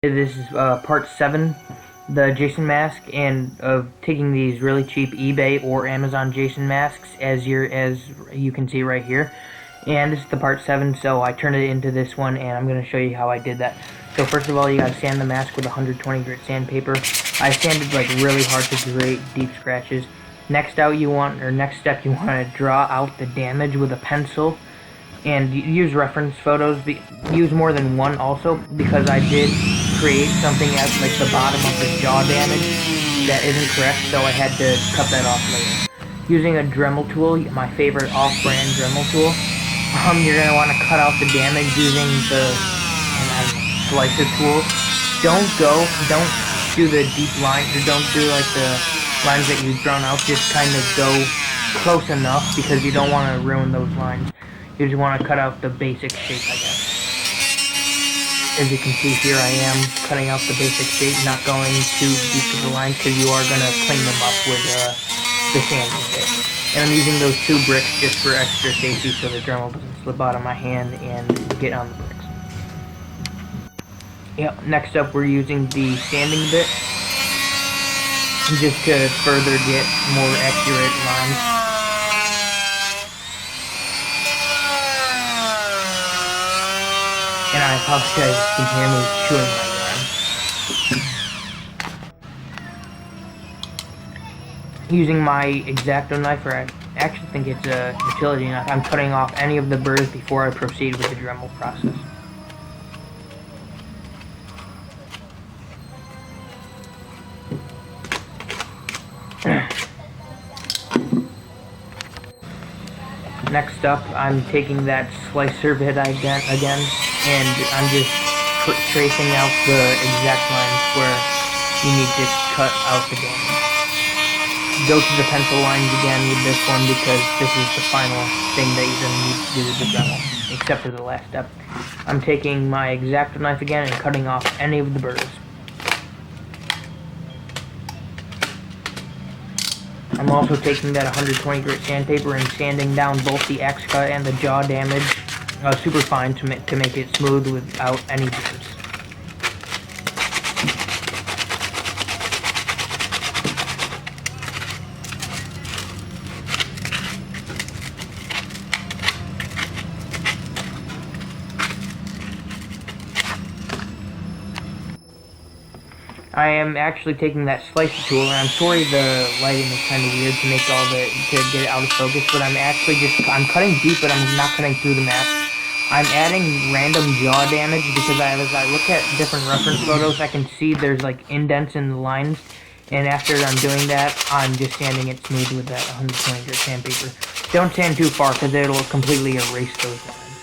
This is part 7, the Jason mask, and of taking these really cheap eBay or Amazon Jason masks, as you can see right here. And this is the part 7, so I turned it into this one, and I'm going to show you how I did that. So first of all, you gotta sand the mask with 120 grit sandpaper. I sanded like really hard to create deep scratches. Next step, you want to draw out the damage with a pencil. And use reference photos. Use more than one also, because I did create something at like the bottom of the jaw damage that isn't correct, so I had to cut that off later. Using a Dremel tool, my favorite off-brand Dremel tool, you're gonna want to cut out the damage using the slicer tool. Don't do the deep lines, or don't do like the lines that you've drawn out. Just kind of go close enough, because you don't want to ruin those lines. You just want to cut out the basic shape, I guess. As you can see here, I am cutting out the basic shape, not going too deep to the lines, because you are going to clean them up with the sanding bit. And I'm using those 2 bricks just for extra safety, so the Dremel doesn't slip out of my hand and get on the bricks. Yep, next up we're using the sanding bit, just to further get more accurate lines. And I apologize if you can hear me chewing my yarn. Using my X-Acto knife, or I actually think it's a utility knife, I'm cutting off any of the burrs before I proceed with the Dremel process. Next up, I'm taking that slicer bit again, and I'm just tracing out the exact lines where you need to cut out the damage. Go to the pencil lines again with this one, because this is the final thing that you're going to need to do with the Dremel, except for the last step. I'm taking my X-Acto knife again and cutting off any of the burrs. I'm also taking that 120 grit sandpaper and sanding down both the X cut and the jaw damage super fine to make it smooth without any burrs. I am actually taking that slicer tool, and I'm sorry the lighting is kind of weird to get it out of focus, but I'm cutting deep, but I'm not cutting through the mask. I'm adding random jaw damage, because as I look at different reference photos, I can see there's like indents in the lines, and after I'm doing that, I'm just sanding it smooth with that 120 grit sandpaper. Don't sand too far, because it'll completely erase those lines.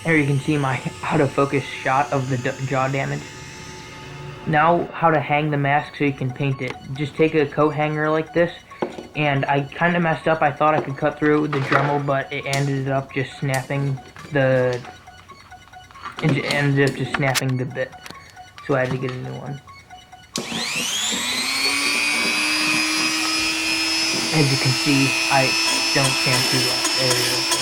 Here you can see my out of focus shot of the jaw damage. Now, how to hang the mask so you can paint it. Just take a coat hanger like this, and I kind of messed up. I thought I could cut through the Dremel, but it ended up just snapping the bit. So I had to get a new one. As you can see, I don't sand through that area.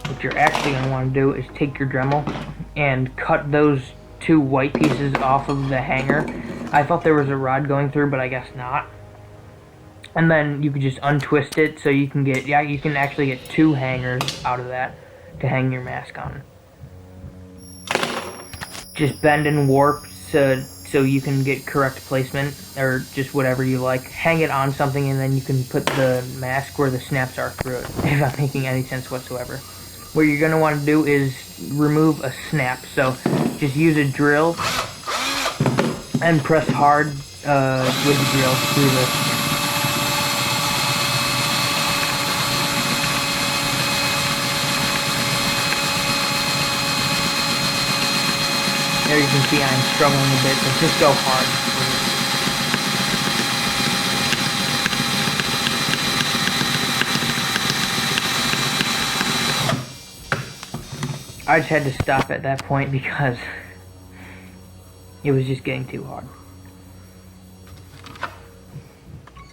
What you're actually going to want to do is take your Dremel and cut those 2 white pieces off of the hanger. I thought there was a rod going through, but I guess not. And then you can just untwist it, so you can actually get 2 hangers out of that to hang your mask on. Just bend and warp so you can get correct placement, or just whatever you like. Hang it on something, and then you can put the mask where the snaps are through it, if I'm making any sense whatsoever. What you're going to want to do is remove a snap, so just use a drill and press hard with the drill through the... There you can see I'm struggling a bit, but just go hard. I just had to stop at that point because it was just getting too hard.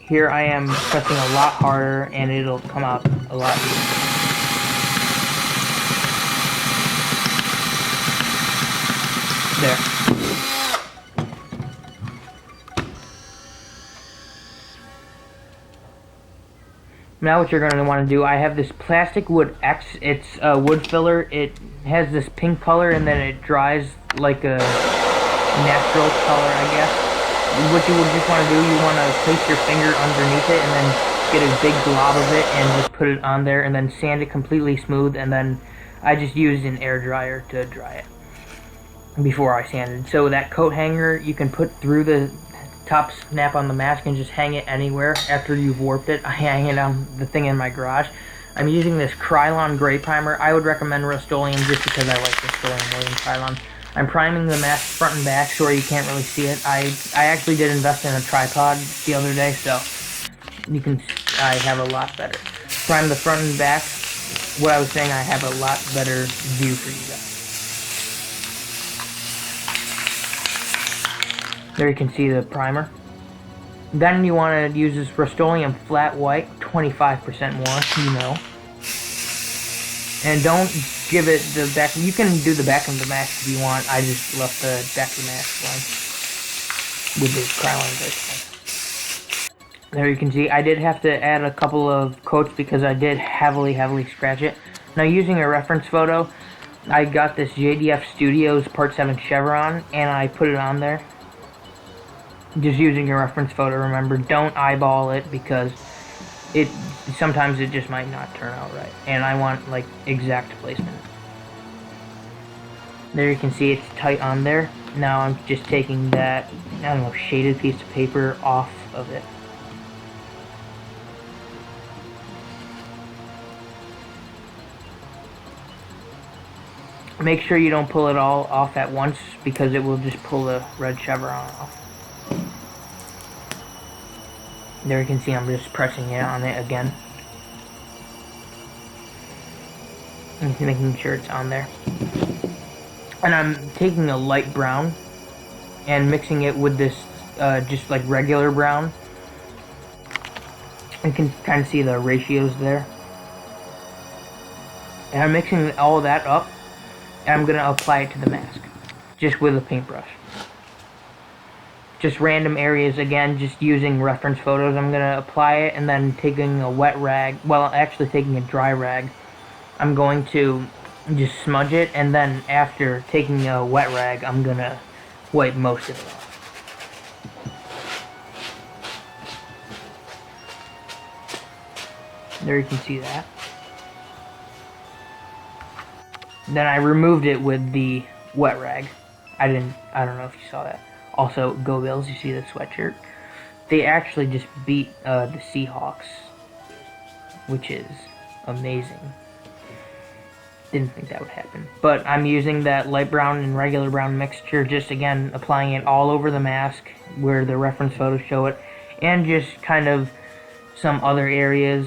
Here I am pressing a lot harder, and it'll come out a lot easier. There. Now what you're going to want to do, I have this plastic wood X. It's a wood filler. It has this pink color and then it dries like a natural color, I guess. What you would just want to do, you want to place your finger underneath it and then get a big glob of it and just put it on there and then sand it completely smooth, and then I just used an air dryer to dry it before I sanded. So that coat hanger you can put through the top snap on the mask and just hang it anywhere after you've warped it. I hang it on the thing in my garage. I'm using this Krylon gray primer. I would recommend Rust-Oleum just because I like Rust-Oleum more than Krylon. I'm priming the mask front and back so you can't really see it. I actually did invest in a tripod the other day, so I have a lot better. Prime the front and back. What I was saying, I have a lot better view for you guys. There you can see the primer. Then you want to use this Rust-Oleum flat white, 25% more, you know. And don't give it the back. You can do the back of the mask if you want. I just left the back of the mask blank with this Krylon gray. There you can see I did have to add a couple of coats because I did heavily scratch it. Now using a reference photo, I got this JDF Studios Part 7 Chevron and I put it on there. Just using a reference photo, remember, don't eyeball it because sometimes it just might not turn out right. And I want like exact placement. There you can see it's tight on there. Now I'm just taking that, I don't know, shaded piece of paper off of it. Make sure you don't pull it all off at once because it will just pull the red chevron off. There you can see I'm just pressing it on it again. And making sure it's on there. And I'm taking a light brown and mixing it with this just like regular brown. You can kind of see the ratios there. And I'm mixing all that up and I'm going to apply it to the mask. Just with a paintbrush. Just random areas, again, just using reference photos. I'm going to apply it and then taking a wet rag, well, actually taking a dry rag, I'm going to just smudge it, and then after taking a wet rag, I'm going to wipe most of it off. There you can see that. Then I removed it with the wet rag. I don't know if you saw that. Also, Go Bills, you see the sweatshirt? They actually just beat the Seahawks, which is amazing. Didn't think that would happen. But I'm using that light brown and regular brown mixture, just again applying it all over the mask where the reference photos show it, and just kind of some other areas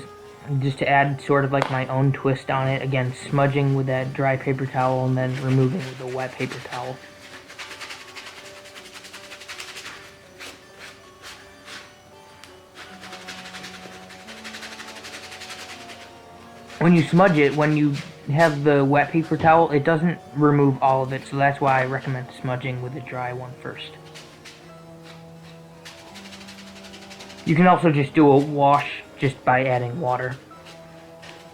just to add sort of like my own twist on it. Again, smudging with that dry paper towel and then removing with the wet paper towel. When you smudge it, when you have the wet paper towel, it doesn't remove all of it, so that's why I recommend smudging with the dry one first. You can also just do a wash just by adding water.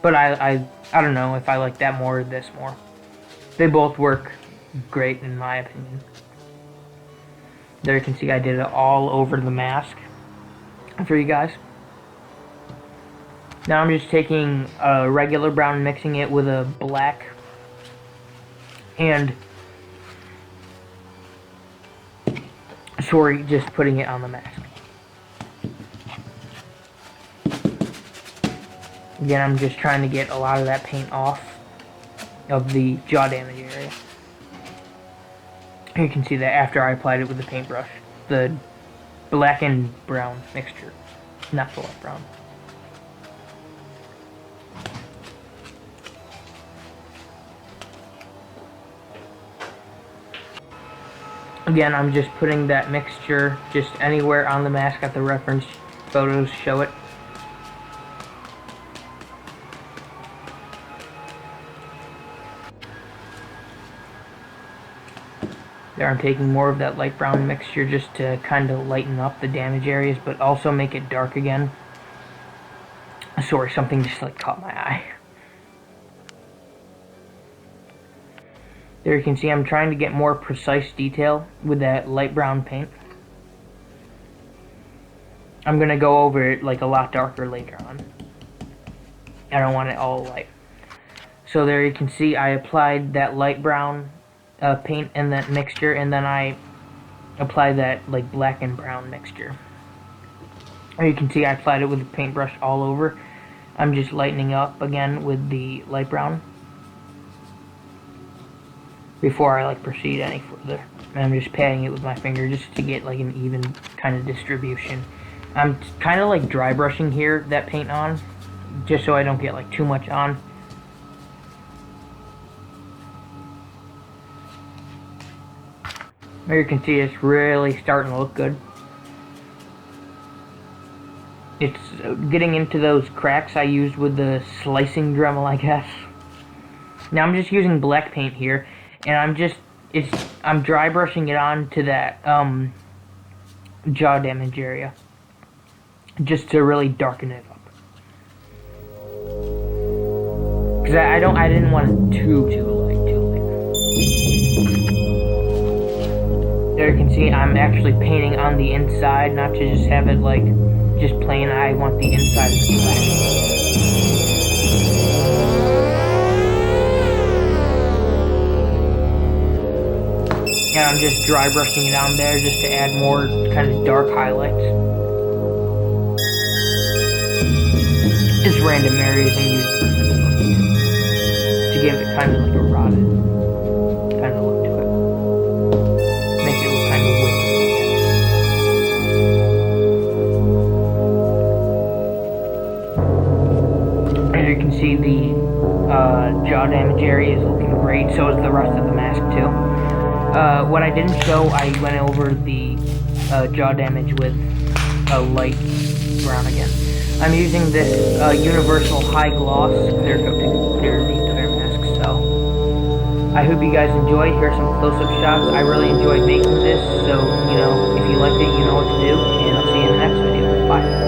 But I don't know if I like that more or this more. They both work great in my opinion. There you can see I did it all over the mask for you guys. Now I'm just taking a regular brown, mixing it with a black, and just putting it on the mask. Again, I'm just trying to get a lot of that paint off of the jaw damage area. You can see that after I applied it with the paintbrush, the black and brown mixture, not the light brown. Again, I'm just putting that mixture just anywhere on the mask at the reference photos show it. There I'm taking more of that light brown mixture just to kind of lighten up the damage areas, but also make it dark again. Sorry, something just like caught my eye. There you can see I'm trying to get more precise detail with that light brown paint. I'm going to go over it like a lot darker later on. I don't want it all light. So there you can see I applied that light brown paint and that mixture, and then I applied that like black and brown mixture. Or you can see I applied it with the paintbrush all over. I'm just lightening up again with the light brown before I like proceed any further. And I'm just patting it with my finger just to get like an even kind of distribution. I'm kind of like dry brushing here that paint on, just so I don't get like too much on. There you can see it's really starting to look good. It's getting into those cracks I used with the slicing Dremel, I guess. Now I'm just using black paint here, and I'm dry brushing it on to that jaw damage area, just to really darken it up. Because I didn't want it too light. There you can see I'm actually painting on the inside, not to just have it like just plain. I want the inside to be black. And I'm just dry brushing it on there just to add more kind of dark highlights. Just random areas and use to give it kind of like a rotted kind of look to it. Make it look kind of wicked. As you can see, the jaw damage area is looking great. So is the rest of the mask too. What I didn't show, I went over the jaw damage with a light brown again. I'm using this universal high gloss clear coat to clear the entire mask. So I hope you guys enjoyed. Here are some close-up shots. I really enjoyed making this. So, you know, if you liked it, you know what to do. And I'll see you in the next video. Bye.